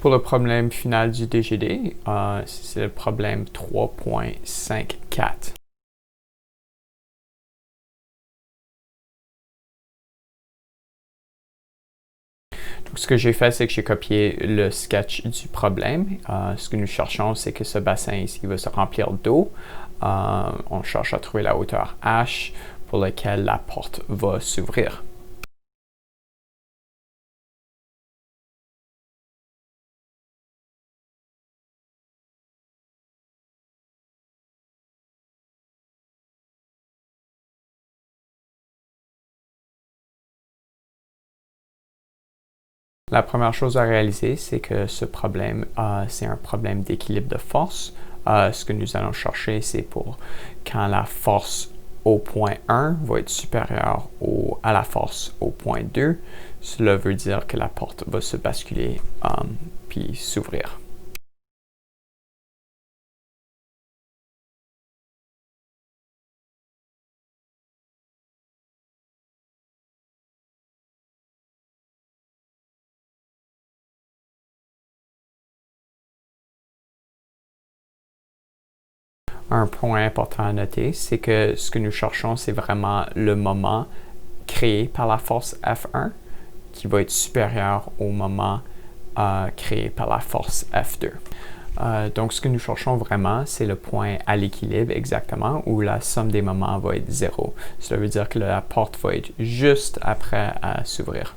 Pour le problème final du DGD, c'est le problème 3.54. Donc, ce que j'ai fait, c'est que j'ai copié le sketch du problème. Ce que nous cherchons, c'est que ce bassin ici va se remplir d'eau. On cherche à trouver la hauteur h pour laquelle la porte va s'ouvrir. La première chose à réaliser, c'est que ce problème, c'est un problème d'équilibre de force. Ce que nous allons chercher, c'est pour quand la force au point 1 va être supérieure à la force au point 2. Cela veut dire que la porte va se basculer puis s'ouvrir. Un point important à noter, c'est que ce que nous cherchons, c'est vraiment le moment créé par la force F1 qui va être supérieur au moment créé par la force F2. Donc, ce que nous cherchons vraiment, c'est le point à l'équilibre exactement où la somme des moments va être 0. Cela veut dire que la porte va être juste après à s'ouvrir.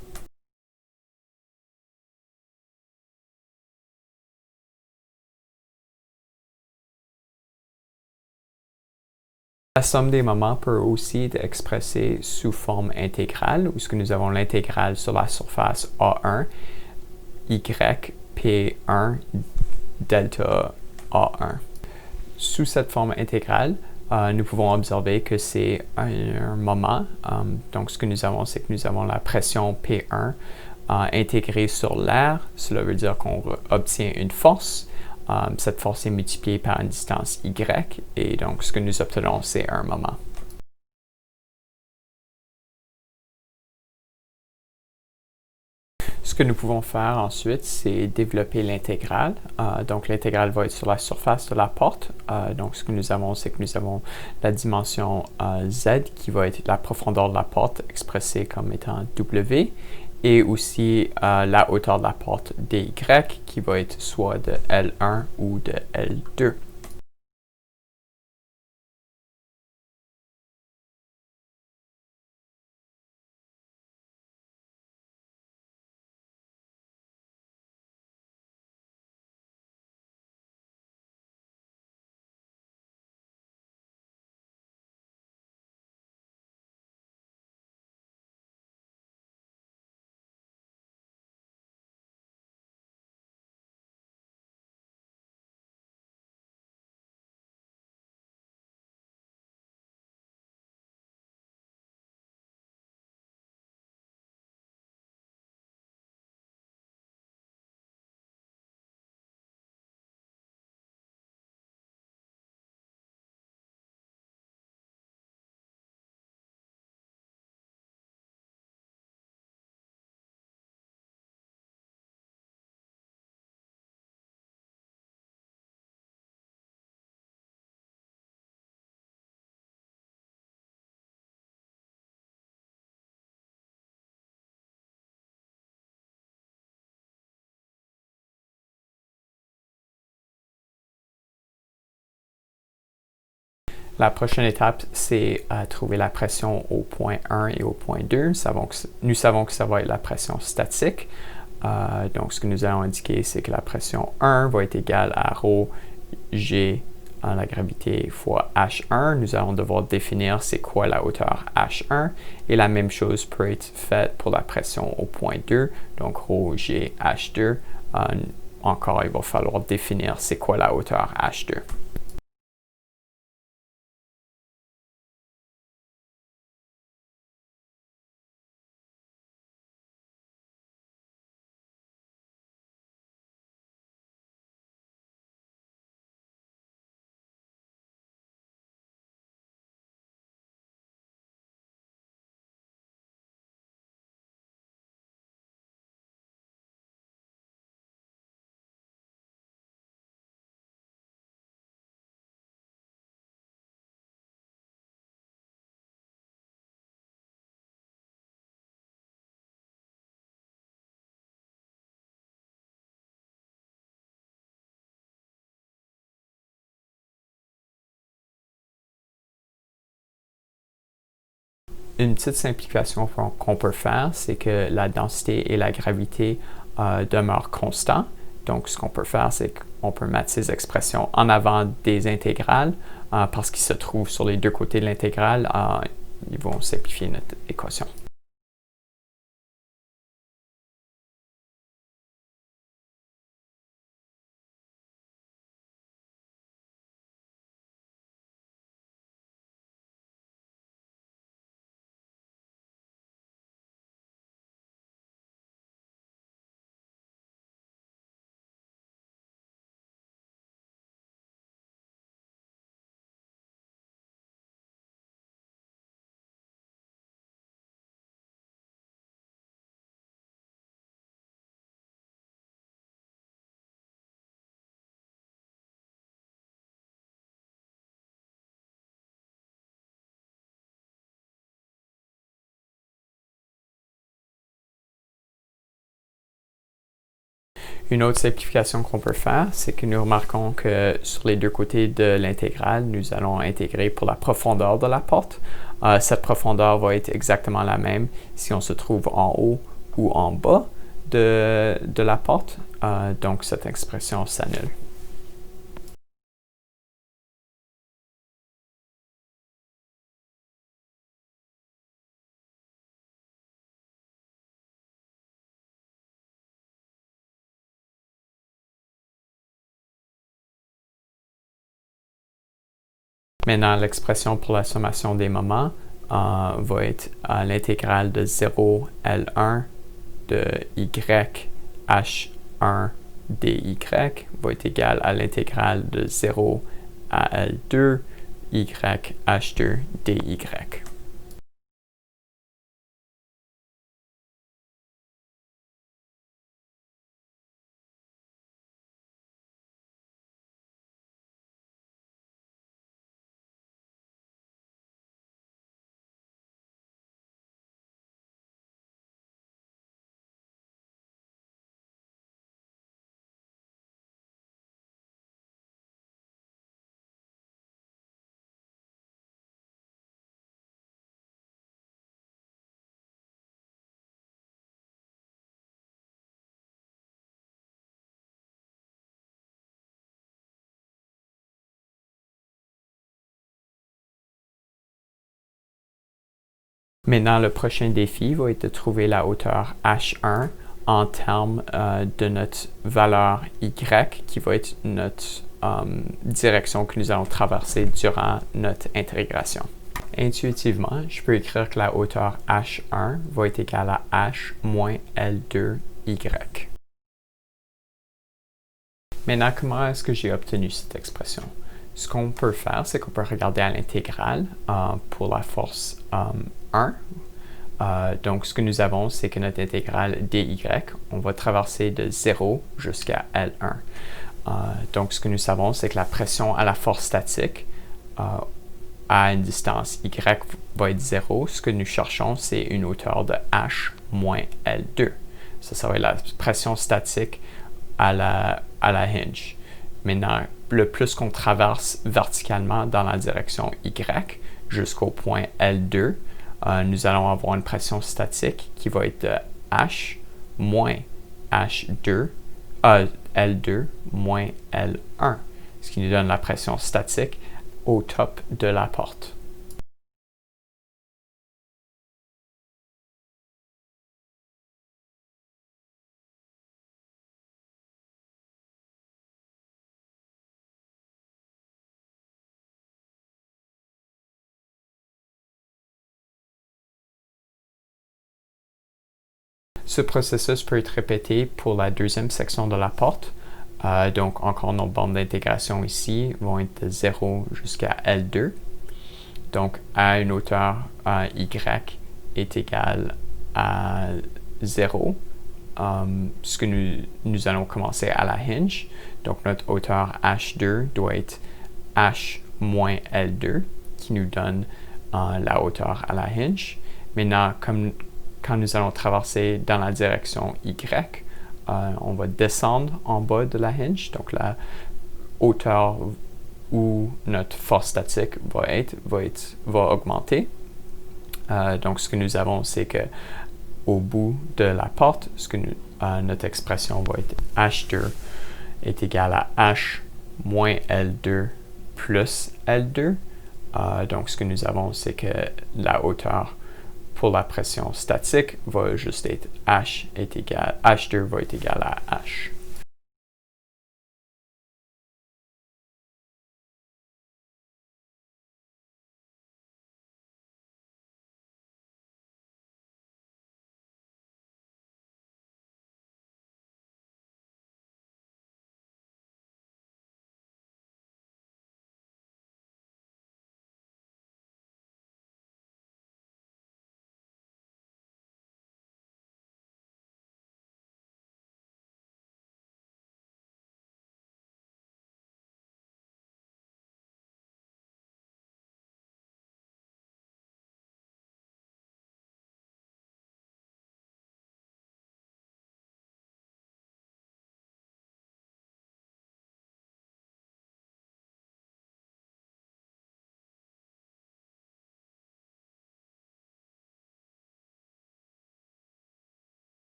La somme des moments peut aussi être expressée sous forme intégrale, où ce que nous avons l'intégrale sur la surface A1, y P1 delta A1. Sous cette forme intégrale, nous pouvons observer que c'est un moment. Donc, ce que nous avons, c'est que nous avons la pression P1 intégrée sur l'air. Cela veut dire qu'on obtient une force. Cette force est multipliée par une distance Y. Et donc, ce que nous obtenons, c'est un moment. Ce que nous pouvons faire ensuite, c'est développer l'intégrale. Donc, l'intégrale va être sur la surface de la porte. Donc, ce que nous avons, c'est que nous avons la dimension Z qui va être la profondeur de la porte expressée comme étant W et aussi la hauteur de la porte dy qui va être soit de L1 ou de L2. La prochaine étape, c'est trouver la pression au point 1 et au point 2. Nous savons que ça va être la pression statique. Donc, ce que nous allons indiquer, c'est que la pression 1 va être égale à ρ g en la gravité fois H1. Nous allons devoir définir c'est quoi la hauteur H1. Et la même chose peut être faite pour la pression au point 2. Donc, ρ g H2. Encore, il va falloir définir c'est quoi la hauteur H2. Une petite simplification qu'on peut faire, c'est que la densité et la gravité demeurent constants. Donc, ce qu'on peut faire, c'est qu'on peut mettre ces expressions en avant des intégrales parce qu'ils se trouvent sur les deux côtés de l'intégrale. Ils vont simplifier notre équation. Une autre simplification qu'on peut faire, c'est que nous remarquons que sur les deux côtés de l'intégrale, nous allons intégrer pour la profondeur de la porte. Cette profondeur va être exactement la même si on se trouve en haut ou en bas de la porte. Donc, cette expression s'annule. Maintenant, l'expression pour la sommation des moments va être l'intégrale de 0 L1 de YH1 dy va être égale à l'intégrale de 0 à L2 YH2 dy. Maintenant, le prochain défi va être de trouver la hauteur H1 en termes de notre valeur Y, qui va être notre direction que nous allons traverser durant notre intégration. Intuitivement, je peux écrire que la hauteur H1 va être égale à H moins L2Y. Maintenant, comment est-ce que j'ai obtenu cette expression? Ce qu'on peut faire, c'est qu'on peut regarder à l'intégrale pour la force 1. Donc, ce que nous avons, c'est que notre intégrale dy, on va traverser de 0 jusqu'à L1. Donc, ce que nous savons, c'est que la pression à la force statique à une distance y va être 0. Ce que nous cherchons, c'est une hauteur de h moins L2. Ça va être la pression statique à la hinge. Maintenant, le plus qu'on traverse verticalement dans la direction y jusqu'au point L2, nous allons avoir une pression statique qui va être de h moins L2 moins L1, ce qui nous donne la pression statique au top de la porte. Ce processus peut être répété pour la deuxième section de la porte. Donc, encore nos bornes d'intégration ici vont être de 0 jusqu'à L2. Donc, à une hauteur Y est égal à 0. Ce que nous allons commencer à la hinge. Donc, notre hauteur H2 doit être H moins L2, qui nous donne la hauteur à la hinge. Maintenant, quand nous allons traverser dans la direction Y, on va descendre en bas de la hinge, donc la hauteur où notre force statique va augmenter. Donc, ce que nous avons, c'est que au bout de la porte, notre expression va être H2 est égal à H moins L2 plus L2. Donc, ce que nous avons, c'est que la hauteur pour la pression statique va juste être H2 va être égal à H.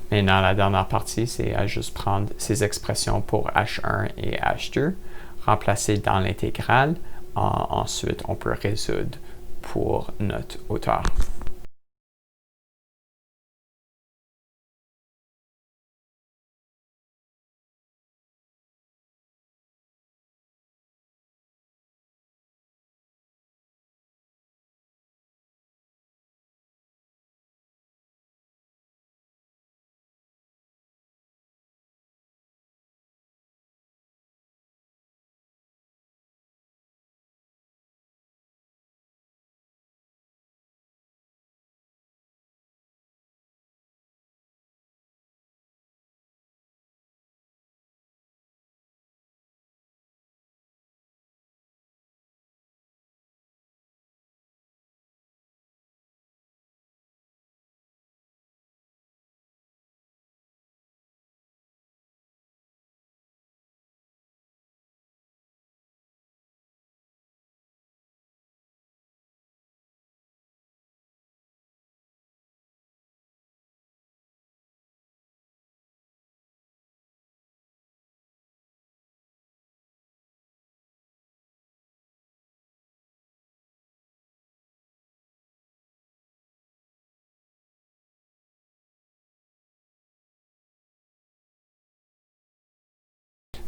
Maintenant, la dernière partie, c'est à juste prendre ces expressions pour H1 et H2, remplacer dans l'intégrale. Ensuite, on peut résoudre pour notre hauteur.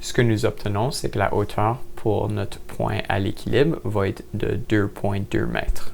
Ce que nous obtenons, c'est que la hauteur pour notre point à l'équilibre va être de 2,2 mètres.